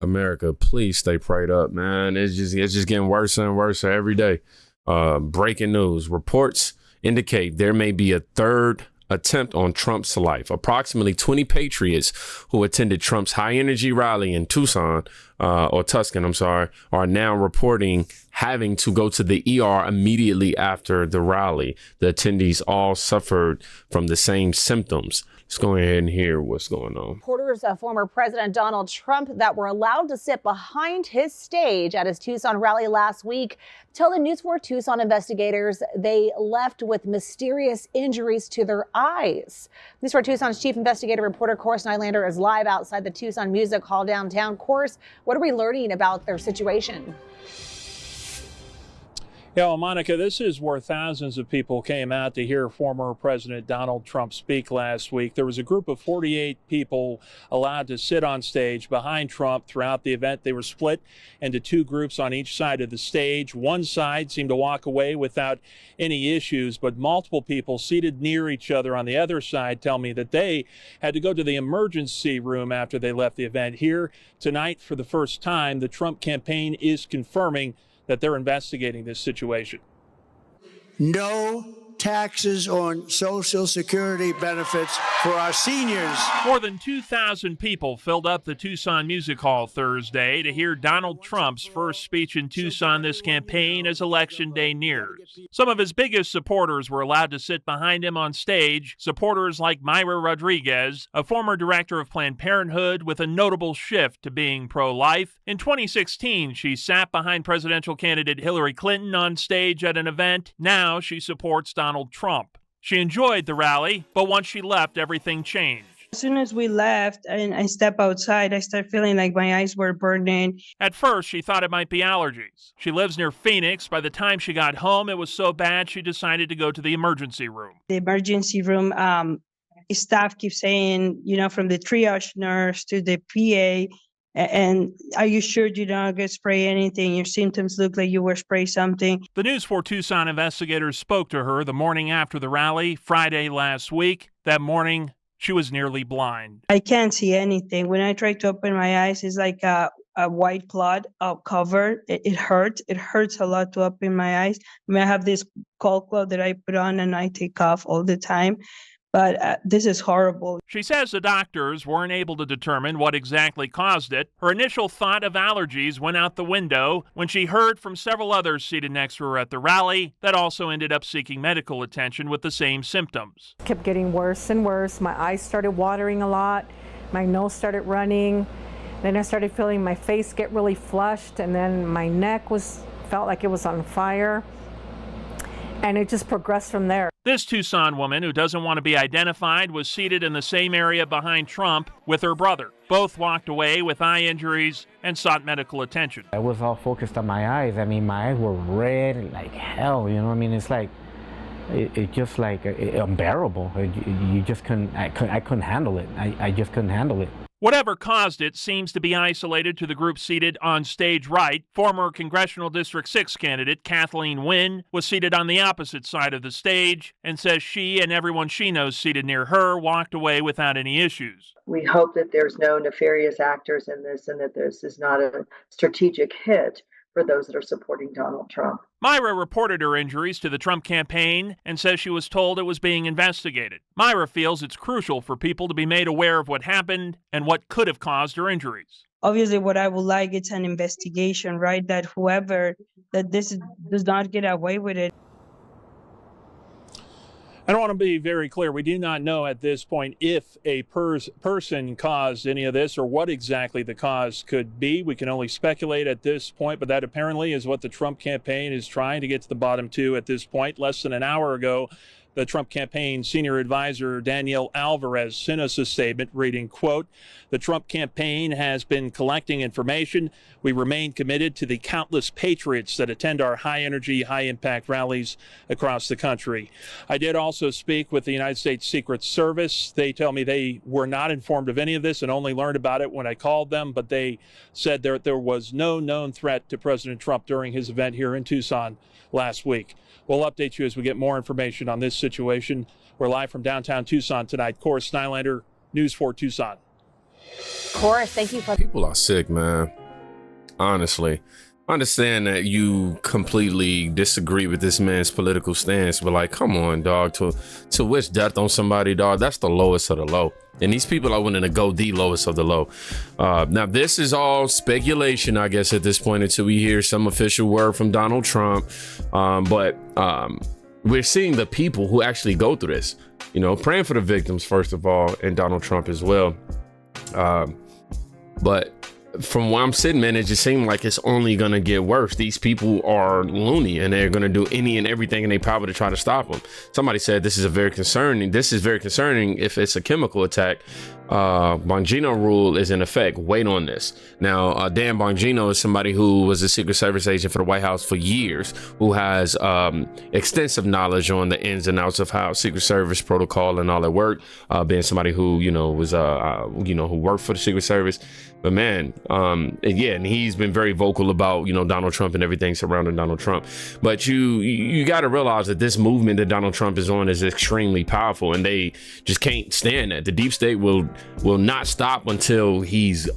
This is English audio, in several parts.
America, please stay prayed up, man. It's just getting worse and worse every day. Breaking news. Reports indicate there may be a third attempt on Trump's life. Approximately 20 patriots who attended Trump's high energy rally in Tucson, are now reporting having to go to the ER immediately after the rally. The attendees all suffered from the same symptoms. Let's go ahead and hear what's going on. Supporters of former President Donald Trump that were allowed to sit behind his stage at his Tucson rally last week tell the News 4 Tucson investigators they left with mysterious injuries to their eyes. News 4 Tucson's chief investigative reporter Course Nylander is live outside the Tucson Music Hall downtown. Course, what are we learning about their situation? Yeah, well, Monica, this is where thousands of people came out to hear former President Donald Trump speak last week. There was a group of 48 people allowed to sit on stage behind Trump throughout the event. They were split into two groups on each side of the stage. One side seemed to walk away without any issues, but multiple people seated near each other on the other side tell me that they had to go to the emergency room after they left the event. Here tonight, for the first time, the Trump campaign is confirming that they're investigating this situation. No taxes on Social Security benefits for our seniors. More than 2,000 people filled up the Tucson Music Hall Thursday to hear Donald Trump's first speech in Tucson this campaign as Election Day nears. Some of his biggest supporters were allowed to sit behind him on stage, supporters like Myra Rodriguez, a former director of Planned Parenthood with a notable shift to being pro-life. In 2016, she sat behind presidential candidate Hillary Clinton on stage at an event. Now she supports Donald Trump. She enjoyed the rally, but once she left, everything changed. As soon as we left and I stepped outside, I started feeling like my eyes were burning. At first, she thought it might be allergies. She lives near Phoenix. By the time she got home, it was so bad she decided to go to the emergency room. The emergency room staff keeps saying, from the triage nurse to the PA, and are you sure you don't get spray anything? Your symptoms look like you were sprayed something. The News 4 Tucson investigators spoke to her the morning after the rally, Friday last week. That morning, she was nearly blind. I can't see anything. When I try to open my eyes, it's like a white cloud covered. It hurts. It hurts a lot to open my eyes. I have this cold cloth that I put on and I take off all the time. But this is horrible. She says the doctors weren't able to determine what exactly caused it. Her initial thought of allergies went out the window when she heard from several others seated next to her at the rally that also ended up seeking medical attention with the same symptoms. It kept getting worse and worse. My eyes started watering a lot. My nose started running. Then I started feeling my face get really flushed, and then my neck felt like it was on fire. And it just progressed from there. This Tucson woman, who doesn't want to be identified, was seated in the same area behind Trump with her brother. Both walked away with eye injuries and sought medical attention. I was all focused on my eyes. I mean, my eyes were red like hell, it's like, it just like unbearable. You just couldn't, I couldn't handle it. I just couldn't handle it. Whatever caused it seems to be isolated to the group seated on stage right. Former Congressional District 6 candidate Kathleen Wynne was seated on the opposite side of the stage and says she and everyone she knows seated near her walked away without any issues. We hope that there's no nefarious actors in this and that this is not a strategic hit for those that are supporting Donald Trump. Myra reported her injuries to the Trump campaign and says she was told it was being investigated. Myra feels it's crucial for people to be made aware of what happened and what could have caused her injuries. Obviously, what I would like is an investigation, right? That this does not get away with it. I don't want to be very clear. We do not know at this point if a person caused any of this or what exactly the cause could be. We can only speculate at this point, but that apparently is what the Trump campaign is trying to get to the bottom to at this point. Less than an hour ago, the Trump campaign senior advisor Danielle Alvarez sent us a statement reading, quote, "The Trump campaign has been collecting information. We remain committed to the countless patriots that attend our high-energy, high-impact rallies across the country." I did also speak with the United States Secret Service. They tell me they were not informed of any of this and only learned about it when I called them, but they said there was no known threat to President Trump during his event here in Tucson last week. We'll update you as we get more information on this situation. We're live from downtown Tucson tonight. Course Nylander, News 4 Tucson. Chorus, thank you for. People are sick, man. Honestly. I understand that you completely disagree with this man's political stance, but like, come on, dog, to wish death on somebody, dog, that's the lowest of the low. And these people are willing to go the lowest of the low. Now, this is all speculation, I guess, at this point, until we hear some official word from Donald Trump. But we're seeing the people who actually go through this, you know, praying for the victims, first of all, and Donald Trump as well. But from where I'm sitting, man, it just seems like it's only going to get worse. These people are loony and they're going to do any and everything in their power to try to stop them. Somebody said this is very concerning if it's a chemical attack. Bongino rule is in effect. Wait on this. Now, Dan Bongino is somebody who was a Secret Service agent for the White House for years, who has extensive knowledge on the ins and outs of how Secret Service protocol and all that work, being somebody who, you know, was, who worked for the Secret Service. But man, and he's been very vocal about, you know, Donald Trump and everything surrounding Donald Trump. But you got to realize that this movement that Donald Trump is on is extremely powerful, and they just can't stand that. The deep state will not stop until he's,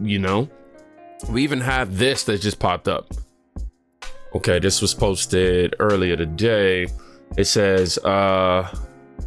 you know. We even have this that just popped up. Okay, this was posted earlier today. It says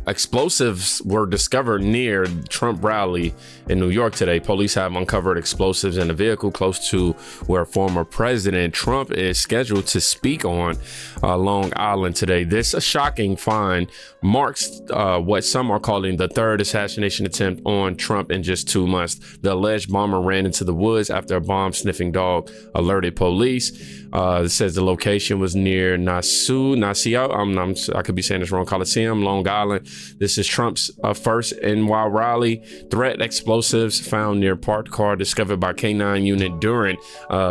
explosives were discovered near Trump rally in New York today. Police have uncovered explosives in a vehicle close to where former President Trump is scheduled to speak on Long Island today. This, a shocking find, marks what some are calling the third assassination attempt on Trump in just 2 months. The alleged bomber ran into the woods after a bomb-sniffing dog alerted police. It says the location was near Nassau, I could be saying this wrong, Coliseum, Long Island. This is Trump's first NY rally. Threat explosives found near parked car discovered by K9 unit during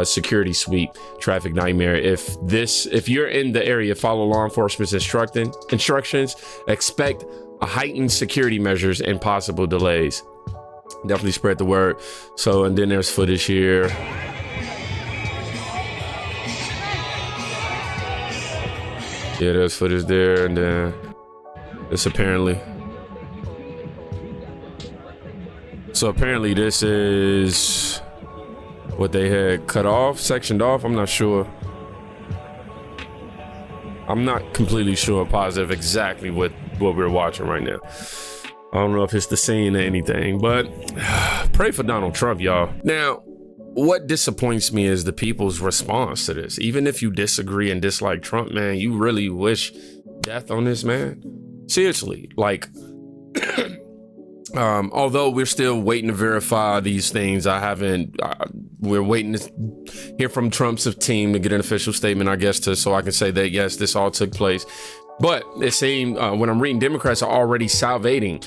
security sweep. Traffic nightmare. If you're in the area, follow law enforcement's instructions. Expect a heightened security measures and possible delays. Definitely spread the word. So, and then there's footage here. Yeah, there's footage there, and then this apparently. So apparently this is what they had cut off, sectioned off. I'm not sure. I'm not completely sure, positive exactly what we're watching right now. I don't know if it's the scene or anything, but pray for Donald Trump, y'all. Now, what disappoints me is the people's response to this. Even if you disagree and dislike Trump, man, you really wish death on this man? Seriously, like, although we're still waiting to verify these things, we're waiting to hear from Trump's team to get an official statement, I guess, so I can say that, yes, this all took place. But it seemed, when I'm reading, Democrats are already salivating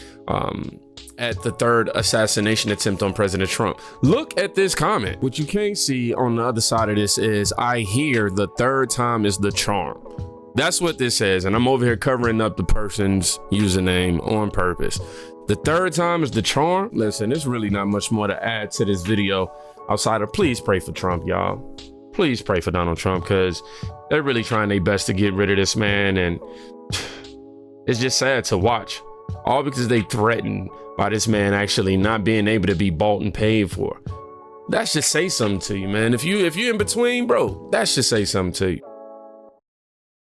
at the third assassination attempt on President Trump. Look at this comment. What you can't see on the other side of this is, I hear the third time is the charm. That's what this says, and I'm over here covering up the person's username on purpose. The third time is the charm. Listen, there's really not much more to add to this video outside of please pray for Trump, y'all. Please pray for Donald Trump, because they're really trying their best to get rid of this man, and it's just sad to watch. All because they threatened by this man actually not being able to be bought and paid for. That should say something to you, man. If you're in between, bro, that should say something to you.